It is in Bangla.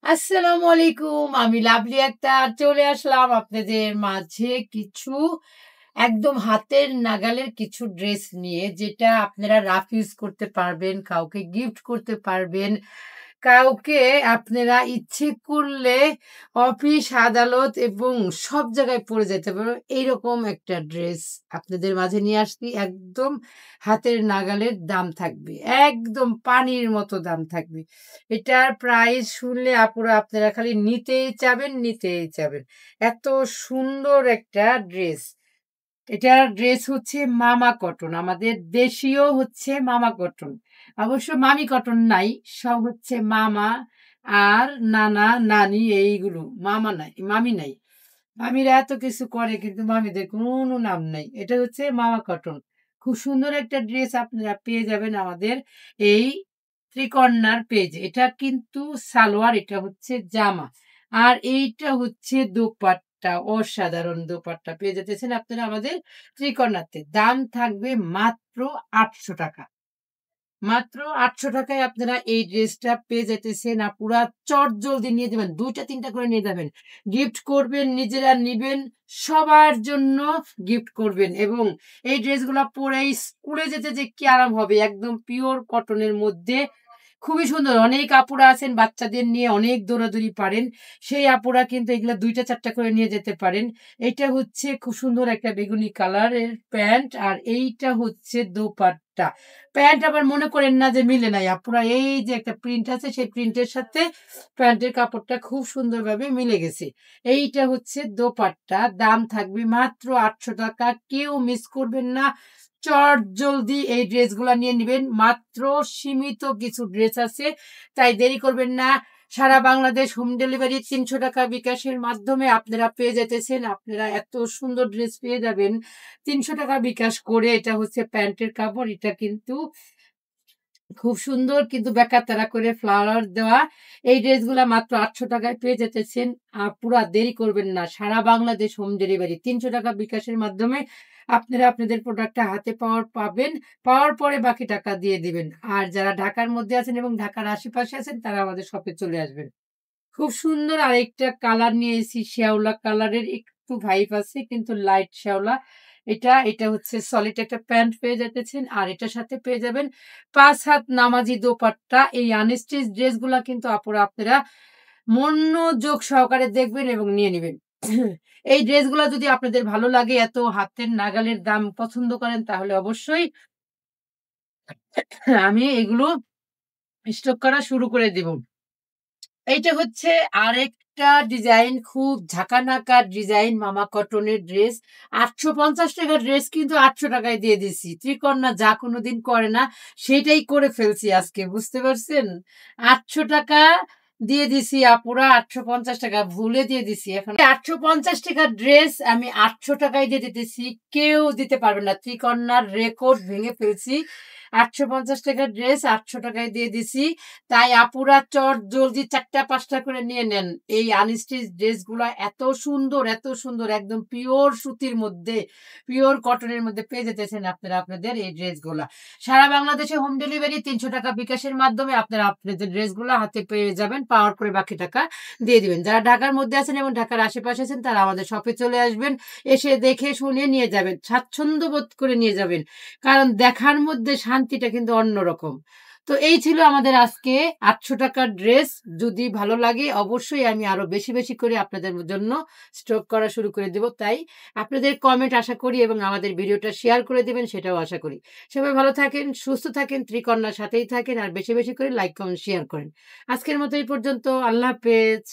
আসসালামু আলাইকুম। আমি লাভলি আক্তার চলে আসলাম আপনাদের মাঝে কিছু একদম হাতের নাগালের কিছু ড্রেস নিয়ে, যেটা আপনারা রাফ ইউজ করতে পারবেন, কাউকে গিফট করতে পারবেন, কাউকে আপনারা ইচ্ছে করলে অফিস, আদালত এবং সব জায়গায় পরে যেতে পারবেন। এইরকম একটা ড্রেস আপনাদের মাঝে নিয়ে আসছি। একদম হাতের নাগালের দাম থাকবে। একদম পানির মতো দাম থাকবে। এটার প্রাইস শুনলে আপুরা আপনারা খালি নিতেই চাবেন, নিতেই চাবেন। এত সুন্দর একটা ড্রেস। এটার ড্রেস হচ্ছে মামা কটন। আমাদের দেশীয় হচ্ছে মামা কটন। অবশ্য মামি কটন নাই। সব হচ্ছে মামা আর নানা, নানি এইগুলো। মামা নাই, মামি নাই। মামিরা এত কিছু করে কিন্তু মামিদের কোনো নাম নাই। এটা হচ্ছে মামা কটন। খুব সুন্দর একটা ড্রেস আপনারা পেয়ে যাবেন আমাদের এই ত্রিকর্ণার পেজে। এটা কিন্তু সালোয়ার, এটা হচ্ছে জামা। আর এইটা হচ্ছে দোপাট্টা। অসাধারণ দোপাট্টা পেয়ে যেতেছেন আপনারা আমাদের ত্রিকর্ণাতে। দাম থাকবে মাত্র ৳৮০০। মাত্র ৳৮০০ আপনারা এই ড্রেসটা পেয়ে যাইতেছেন। আপুরা চটজলদি নিয়ে যাবেন। ২ টা ৩ টা করে নিয়ে যাবেন। গিফট করবেন, নিজেরা নিবেন, সবার জন্য গিফট করবেন এবং এই ড্রেসগুলা পরে স্কুলে যেতে যে কি আরাম হবে! একদম পিওর কটনের মধ্যে খুবই সুন্দর। অনেক আপুরা আছেন বাচ্চাদের নিয়ে অনেক দৌড়াদৌড়ি পারেন। সেই আপুরা কিন্তু এগুলা ২ টা ৪ টা করে নিয়ে যেতে পারেন। এইটা হচ্ছে খুব সুন্দর একটা বেগুনি কালারের প্যান্ট আর এইটা হচ্ছে দোপাট্টা। প্যান্ট আবার মনে করেন না যে মিলে নাই। আপুরা এই যে একটা প্রিন্ট আছে সেই প্রিন্টের সাথে প্যান্টের কাপড়টা খুব সুন্দরভাবে মিলে গেছে। এইটা হচ্ছে দোপাট্টা। দাম থাকবে মাত্র ৳৮০০। কেউ মিস করবেন না। চটজলদি এই ড্রেসগুলা নিয়ে নিবেন। মাত্র সীমিত কিছু ড্রেস আছে। তাই দেরি করবেন না। সারা বাংলাদেশ হোম ডেলিভারি ৳৩০০ বিকাশের মাধ্যমে আপনারা পেয়ে যাইতেছেন। আপনারা এত সুন্দর ড্রেস পেয়ে যাবেন ৳৩০০ বিকাশ করে। এটা হচ্ছে প্যান্টের কাপড়। এটা কিন্তু খুব সুন্দর কিন্তু বেকাতারা করে ফ্লাওয়ার দেওয়া। এই ড্রেসগুলা মাত্র ৳৮০০ য় পেয়ে যেতেছেন। পুরা দেরি করবেন না। সারা বাংলাদেশ হোম ডেলিভারি ৳৩০০ বিকাশের মাধ্যমে আপনারা আপনাদের প্রোডাক্টটা হাতে পাবেন। পাওয়ার পরে বাকি টাকা দিয়ে দিবেন। আর যারা ঢাকার মধ্যে আছেন এবং ঢাকার আশেপাশে আছেন তারা আমাদের শপে চলে আসবেন। খুব সুন্দর আরেকটা কালার নিয়ে এসেছি, শ্যাওলা কালারের একটু ভাইব আছে কিন্তু লাইট শ্যাওলা। এটা হচ্ছে সলিড একটা প্যান্ট পেয়ে যাইতেছেন। আর এটার সাথে পেয়ে যাবেন ৫ হাত নামাজি দোপাট্টা। এই আনস্টিচ ড্রেসগুলা কিন্তু আপুরা আপনারা মনোযোগ সহকারে দেখবেন এবং নিয়ে নিবেন। এই ড্রেসগুলা যদি আপনাদের ভালো লাগে, এত হাতের নাগালের দাম পছন্দ করেন, তাহলে অবশ্যই আমি এগুলো স্টক করা শুরু করে দিব। এইটা হচ্ছে আরেকটা ডিজাইন, খুব ঝাঁকানাকা ডিজাইন, মামা কটনের ড্রেস। ৳৮৫০ ড্রেস কিন্তু ৳৮০০ য় দিয়ে দিছি। ত্রিকন্যা যা কোনোদিন করে না, সেটাই করে ফেলছি আজকে। বুঝতে পারছেন? ৳৮০০ দিয়ে দিছি আপুরা, ৳৮৫০ ভুলে দিয়ে দিছি। এখন ৳৮৫০ ড্রেস আমি ৳৮০০ য় দিয়ে দিতেছি। কেউ দিতে পারবে না। ত্রিকন্যার রেকর্ড ভেঙে ফেলছি। ৳৮৫০ ড্রেস ৳৮০০ য় দিয়ে দিছি। তাই আপুরা চটজলদি ৪ টা ৫ টা করে নিয়ে নেন। এই আনস্টিচ ড্রেসগুলা এত সুন্দর, এত সুন্দর, একদম পিওর সুতির মধ্যে, পিওর কটনের মধ্যে পেয়ে যেতেছেন আপনারা আপনাদের এই ড্রেসগুলা। সারা বাংলাদেশে হোম ডেলিভারি ৳৩০০ বিকাশের মাধ্যমে আপনারা আপনাদের ড্রেসগুলা হাতে পেয়ে যাবেন। পাওয়ার পরে বাকি টাকা দিয়ে দিবেন। যারা ঢাকার মধ্যে আছেন এবং ঢাকার আশেপাশে আছেন তারা আমাদের শপে চলে আসবেন। এসে দেখে শুনে নিয়ে যাবেন। স্বাচ্ছন্দ্য বোধ করে নিয়ে যাবেন। কারণ দেখার মধ্যে শান্তিটা কিন্তু অন্যরকম। তো এই ছিল আমাদের আজকে ৳৮০০ ড্রেস। যদি ভালো লাগে অবশ্যই আমি আরো বেশি, বেশি করে আপনাদের জন্য স্টক করা শুরু করে দেব। তাই আপনাদের কমেন্ট আশা করি এবং আমাদের ভিডিওটা শেয়ার করে দিবেন সেটাও আশা করি। সবাই ভালো থাকেন, সুস্থ থাকেন, ত্রিকন্যার সাথেই থাকেন আর বেশি, বেশি করে লাইক, কমেন্ট, শেয়ার করেন। আজকের মতো এই পর্যন্ত। আল্লাহ হাফেজ।